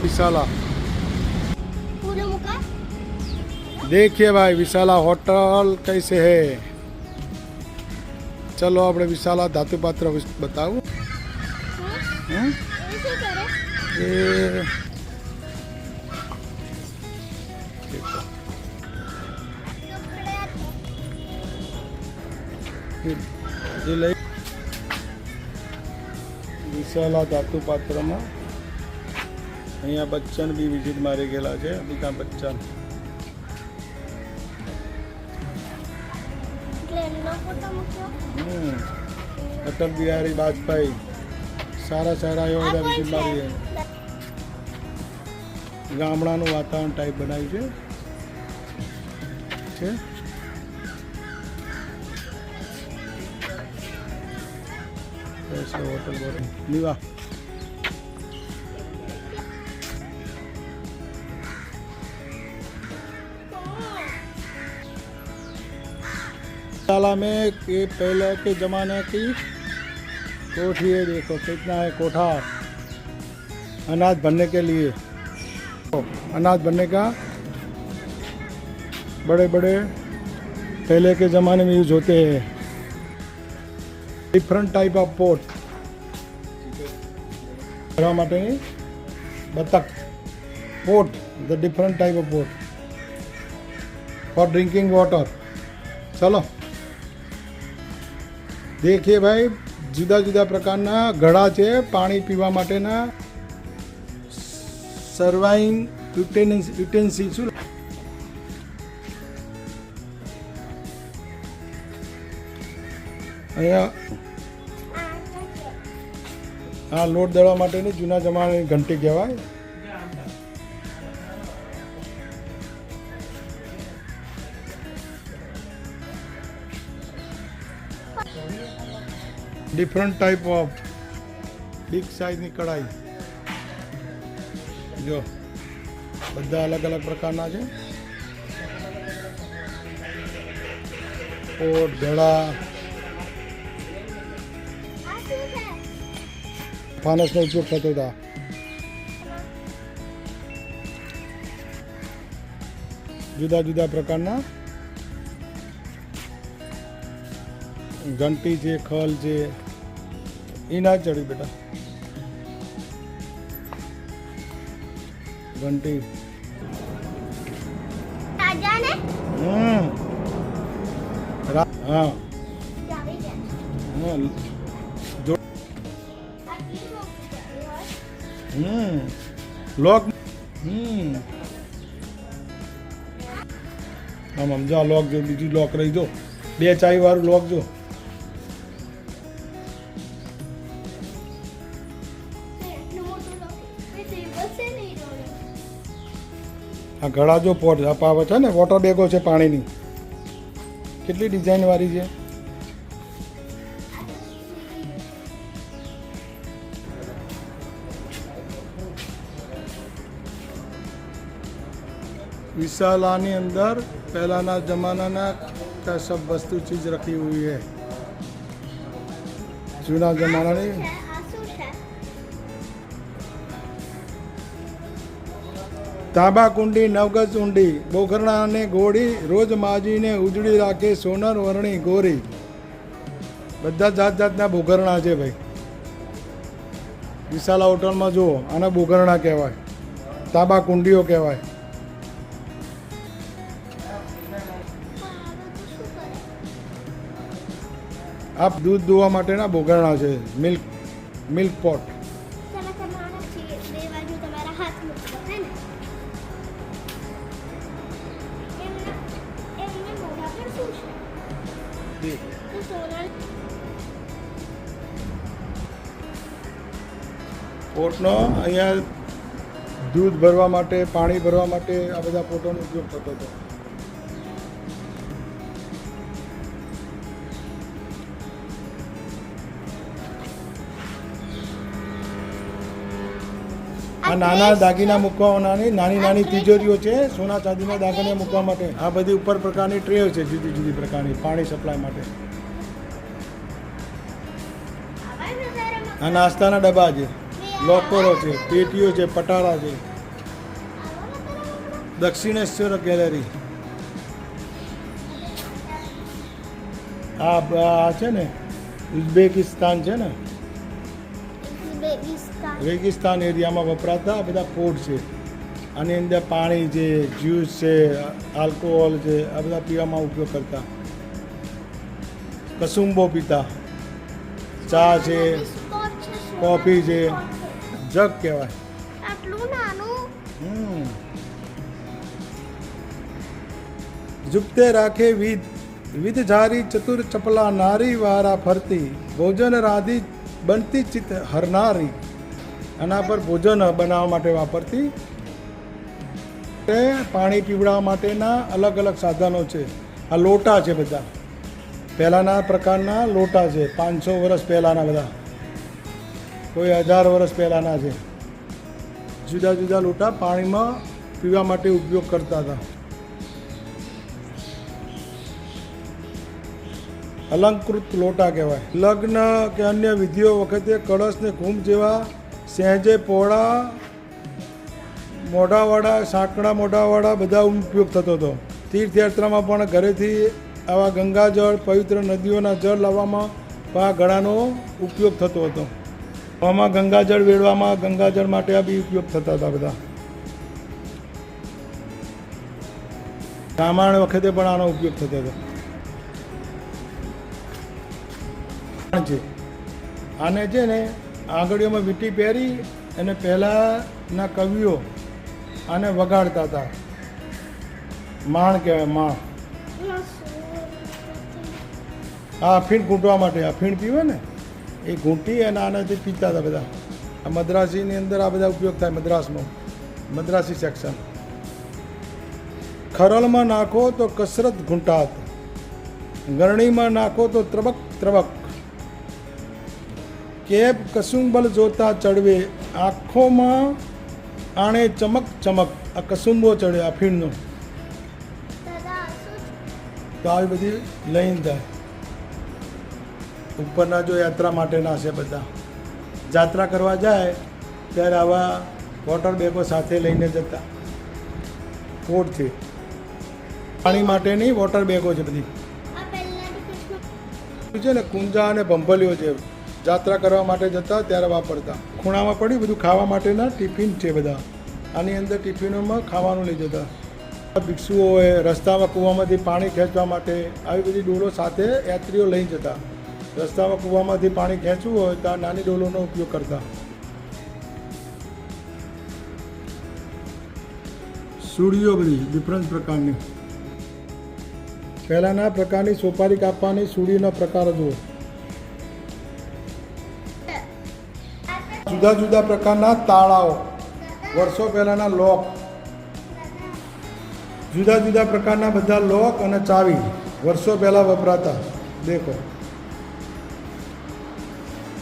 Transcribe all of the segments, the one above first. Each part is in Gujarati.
विशाला देखिए भाई विशाला होटल कैसे है। चलो આપણે વિશાલા ધાતુ પાત્ર બતાવું। વિશાલા ધાતુ પાત્રમાં અહીંયા બચ્ચન બી વિઝિટ મારી ગયેલા છે। અમિતાભ બચ્ચન અટલ બિહારી વાજપેયી સારા સારા એવા બધા વિઝિટ મારી ગામડાનું વાતાવરણ ટાઈપ બનાવ્યું છે। હોટલ લીવા विशाला में ये पहले के ज़माने की कोठी है। देखो कितना है कोठा अनाज भरने के लिए। अनाज भरने का बड़े बड़े पहले के ज़माने में यूज होते हैं। डिफरेंट टाइप ऑफ पोट भरवा माटे बतक pot the different type of pot for drinking water. चलो देखिए भाई जुदा जुदा प्रकारना घड़ा है पानी पीवा माटेना सर्वाइंग યુટેન્સિલ્સ। અહીંયા આ લોટ દળવા માટેની જૂના જમાનાની ઘંટી કહેવાય। Different type of big size ની કઢાઈ જો બધા અલગ અલગ પ્રકારના છે। પોટ ઘડા ફાનસનો ઉપયોગ થતો હતા। જુદા જુદા પ્રકારના घंटी છે खल છે એ ના ચડી બેટા। घंटी हाँ लॉक આમ સમજા લોક જો બીજું લોક રહી જો બે ચાવી વાળું લોક જો આ ઘડા જો પોટ અપાવે છે ને વોટર બેગો છે પાણીની કેટલી ડિઝાઇન વાળી છે। विशालानी अंदर पहलाना जमाना का सब वस्तु चीज रखी हुई है। जूना जमाना नहीं तांबा कुंडी नवगज ऊंडी बोखरणा ने घोड़ी रोज माजी ने उजड़ी राखे सोनर वर्णी गोरी। बधा जात जातना बोखरणा है भाई। विशाला होटल में जो आने बोखरणा कहवाय तांबा कुंडीओ कहवाय। आप दूध दुवा माटेना बोखरणा है मिल्क पॉट। પોટનો અહીંયા दूध भरवा माटे पानी भरवा माटे आ बधा पोटोनो उपयोग थतो હતો। आ नाना दागीना मूकवानी नानी नानी तिजोरीओ छे सोना चांदीना दागीना मूकवा माटे। आ बधी उपर प्रकारनी ट्रे छे जुदी जुदी प्रकारनी पाणी सप्लाय माटे। आ नास्ताना डब्बा छे लॉकरो छे पेटीओ छे पटारा छे। દક્ષિણેશ્વર ગેલેરી. આ છે ને ઉઝબેકિસ્તાન છે ને, રેગિસ્તાન એરિયામાં વપરાતા આ બધા પોટ છે. આની અંદર પાણી છે, જ્યુસ છે, આલ્કોહોલ છે, આ બધા પીવામાં ઉપયોગ કરતા. કસુંબો પીતા, ચા છે, કોફી છે, જગ કહેવાય. ઝુકતે રાખે વિધ ઝારી ચતુર ચપલા નારી વારા ફરતી, ભોજન રાધી બનતી ચિત હરનારી. આના પર ભોજન બનાવવા માટે વાપરતી. પાણી પીવડાવવા માટેના અલગ અલગ સાધનો છે. આ લોટા છે બધા, પહેલાંના પ્રકારના લોટા છે. 500 વર્ષ પહેલાંના બધા, કોઈ 1000 વર્ષ પહેલાંના છે. જુદા જુદા લોટા પાણીમાં પીવા માટે ઉપયોગ કરતા હતા. અલંકૃત લોટા કહેવાય. લગ્ન કે અન્ય વિધિઓ વખતે કળશને કુંભ જેવા સહેજે પહોળા મોઢાવાળા, સાંકડા મોઢાવાળા બધા ઉપયોગ થતો હતો. તીર્થયાત્રામાં પણ ઘરેથી આવા ગંગાજળ, પવિત્ર નદીઓના જળ લાવવામાં આ ઘડાનો ઉપયોગ થતો હતો. આમાં ગંગાજળ વેળવામાં, ગંગાજળ માટે આ બી ઉપયોગ થતા હતા બધા. રામાયણ વખતે પણ આનો ઉપયોગ થતો હતો. છે આને છે ને આંગળીઓમાં વીંટી પહેરી અને પહેલાંના કવિઓ આને વગાડતા હતા. માણ કહેવાય, માણ. આ અફીણ ઘૂંટવા માટે, અફીણ પીવે ને એ ઘૂંટી અને આનાથી પીતા હતા બધા. આ મદ્રાસીની અંદર આ બધા ઉપયોગ થાય. મદ્રાસમાં, મદ્રાસી સેક્શન. ખરલમાં નાખો તો કસરત ઘૂંટાત, ગરણીમાં નાખો તો ત્રબક ત્રબક. કેબ કસુંબલ જોતા ચડવે, આંખોમાં આણે ચમક ચમક. આ કસુંબો ચડે અફીણનો. તો આવી બધી લઈને થાય. ઉપરના જો યાત્રા માટેના છે બધા. જાત્રા કરવા જાય ત્યારે આવા વોટર બેગો સાથે લઈને જતા. કોટ છે પાણી માટેની, વોટર બેગો છે બધી છે ને. કુંજા અને ભંભલીઓ છે, જાત્રા કરવા માટે જતા ત્યારે વાપરતા. ખૂણામાં પડી બધું ખાવા માટેના ટિફિન છે બધા. આની અંદર ટિફિનોમાં ખાવાનું લઈ જતા. ભિક્ષુઓ હોય રસ્તામાં કૂવામાંથી પાણી ખેંચવા માટે આવી બધી ડોલો સાથે યાત્રીઓ લઈ જતા. રસ્તામાં કૂવામાંથી પાણી ખેંચવું હોય તો આ નાની ડોલોનો ઉપયોગ કરતા. સુડીઓ બધી ડિફરન્ટ પ્રકારની. પહેલાંના પ્રકારની સોપારી કાપવાની સુડીનો પ્રકાર જુઓ. જુદા જુદા પ્રકારના તાળાઓ, વર્ષો પહેલાંના લોક, જુદા જુદા પ્રકારના બધા લોક અને ચાવી વર્ષો પહેલાં વપરાતા. દેખો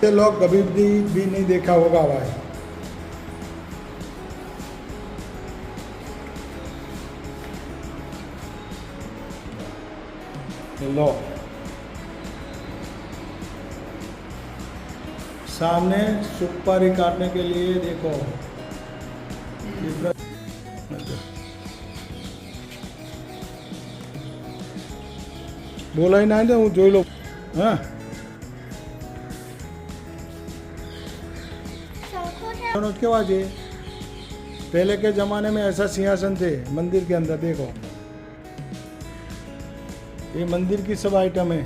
ये लोग कभी भी नहीं देखा होगा भाई. लो सामने सुपारी काटने के लिए देखो बोला ही ना हूँ जो लो. हाँ केवा जी पहले के ज़माने में ऐसा सिंहासन थे मंदिर के अंदर. देखो ये मंदिर की सब आइटम है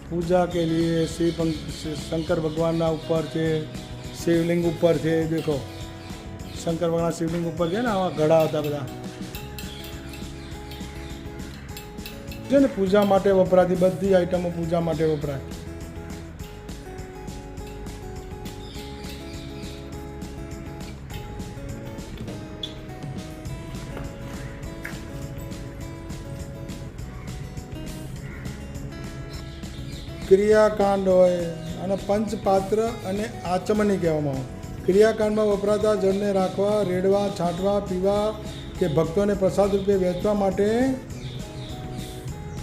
पूजा के लिए. शंकर भगवान ना ऊपर છે, શિવલિંગ ઉપર છે. देखो શંકર ભગવાન શિવલિંગ ઉપર છે ને આવા ઘડા હતા બધા છે ને. પૂજા માટે વપરાતી બધી આઈટમો પૂજા માટે વપરાય. ક્રિયાકાંડ હોય અને પંચપાત્ર અને આચમની કહેવામાં આવે. ક્રિયાકાંડમાં વપરાતા જળને રાખવા, રેડવા, છાંટવા, પીવા કે ભક્તોને પ્રસાદ રૂપે વહેંચવા માટે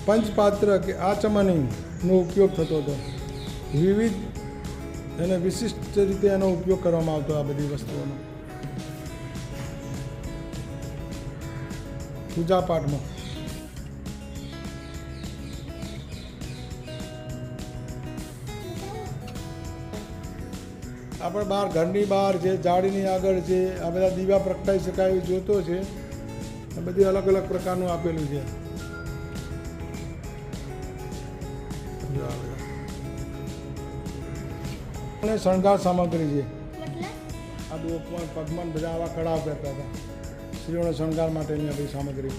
પંચપાત્ર કે આચમનીનો ઉપયોગ થતો હતો. વિવિધ અને વિશિષ્ટ રીતે એનો ઉપયોગ કરવામાં આવતો આ બધી વસ્તુઓનો. પૂજા પાઠમાં. આપણે બહાર ઘરની બહાર છે, જાળીની આગળ છે, આ બધા દીવા પ્રગટાઈ શકાય એવી જોતો છે. આ બધી અલગ અલગ પ્રકારનું આપેલું છે. અને શણગાર સામગ્રી છે. આ ડોકમાં પગમાં બધા આવા કળા પહેરતા હતા. સ્ત્રીઓના શણગાર માટેની આ બધી સામગ્રી.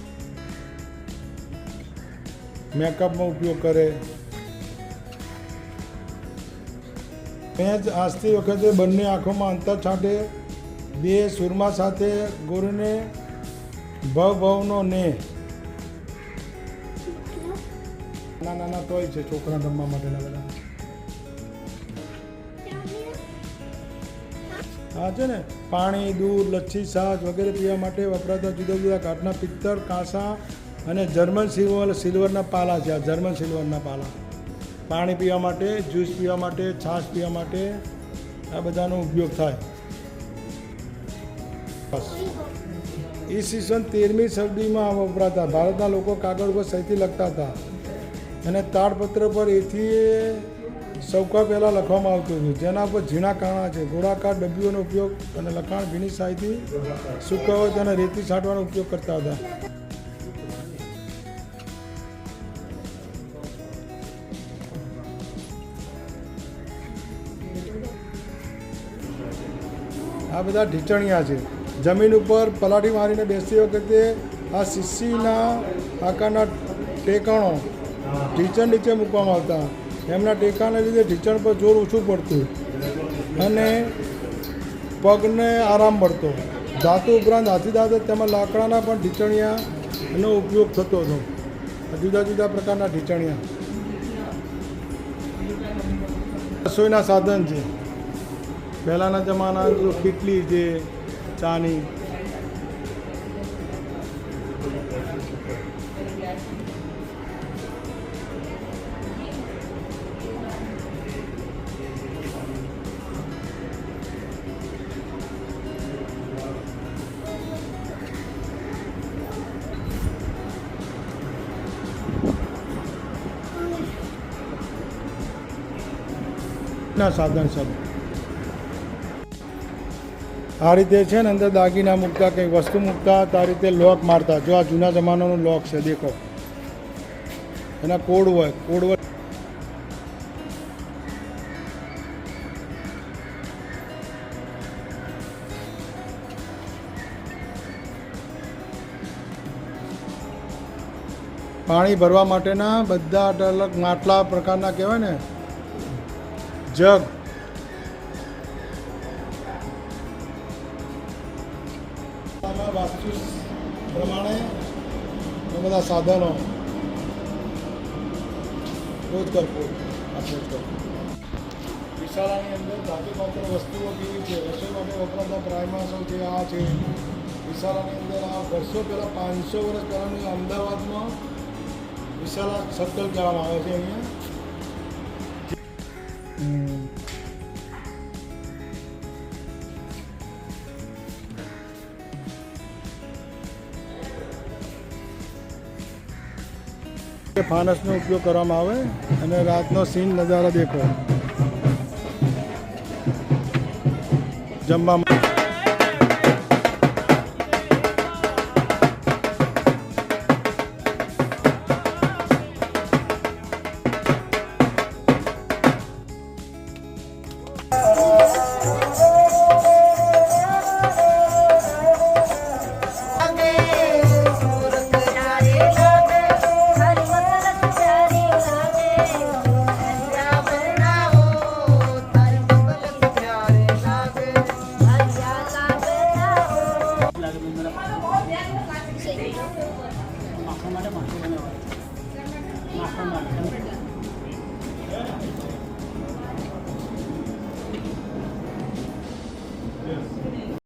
મેકઅપમાં ઉપયોગ કરે. પેંચ આસ્તી વખતે બંને આંખોમાં અંતર છાંટે. બે સુરમા સાથે ગોરીને ભવનો ને નાના નાના ટોય છે છોકરા રમવા માટેના બધા. હા છે ને, પાણી, દૂધ, લચ્છી, છાશ વગેરે પીવા માટે વપરાતા જુદા જુદા કાચના પિત્તળ, કાંસા અને જર્મન સિલ્વરના પાલા છે. આ જર્મન સિલ્વરના પાલા પાણી પીવા માટે, જ્યુસ પીવા માટે, છાશ પીવા માટે આ બધાનો ઉપયોગ થાય. બસ ઈસવીસન 13મી સદીમાં વપરાતા. ભારતના લોકો કાગળ પર સહીથી લખતા હતા અને તાડપત્ર પર એથી સૌકા પહેલાં લખવામાં આવતું હતું, જેના પર ઝીણા કાણા છે. ગોળાકાર ડબ્બીઓનો ઉપયોગ અને લખાણ ભીની શાહીથી સુકાવત અને રેતી છાંટવાનો ઉપયોગ કરતા હતા. આ બધા ઢીચણિયા છે. જમીન ઉપર પલાઠી મારીને બેસતી વખતે આ શીશીના આકારના ટેકાણો ઢીચણ નીચે મૂકવામાં આવતા. એમના ટેકાને લીધે ઢીચણ પર જોર ઓછું પડતું અને પગને આરામ મળતો. ધાતુ ઉપરાંત હાથી દાંત તેમાં લાકડાના પણ ઢીચણિયાનો ઉપયોગ થતો હતો. જુદા જુદા પ્રકારના ઢીચણિયા. રસોઈના સાધન છે. પહેલાંના જમાના તો કેટલી છે ચાની. ના સાધન સબ આ રીતે છે ને, અંદર દાગીના મૂકતા, કંઈક વસ્તુ મૂકતા, તો આ રીતે લોક મારતા. જો આ જૂના જમાનાનો લોક છે, દેખો એના કોડ હોય. પાણી ભરવા માટેના બધા અલગ માટલા પ્રકારના કહેવાય ને, જગ. વાસ્તુ પ્રમાણે બધા સાધનો. વિશાળાની અંદર ધાતુપાત્ર વસ્તુઓ કેવી છે? રસોઈ માટે વપરાતા પ્રાયમાસો છે. આ છે વિશાળાની અંદર. આ વર્ષો પહેલાં 500 વર્ષ પહેલાંની અમદાવાદમાં વિશાળા સર્કલ કહેવામાં આવે છે. અહીંયા ફાનસનો ઉપયોગ કરવામાં આવે અને રાતનો સીન નજારા દેખો. જમવા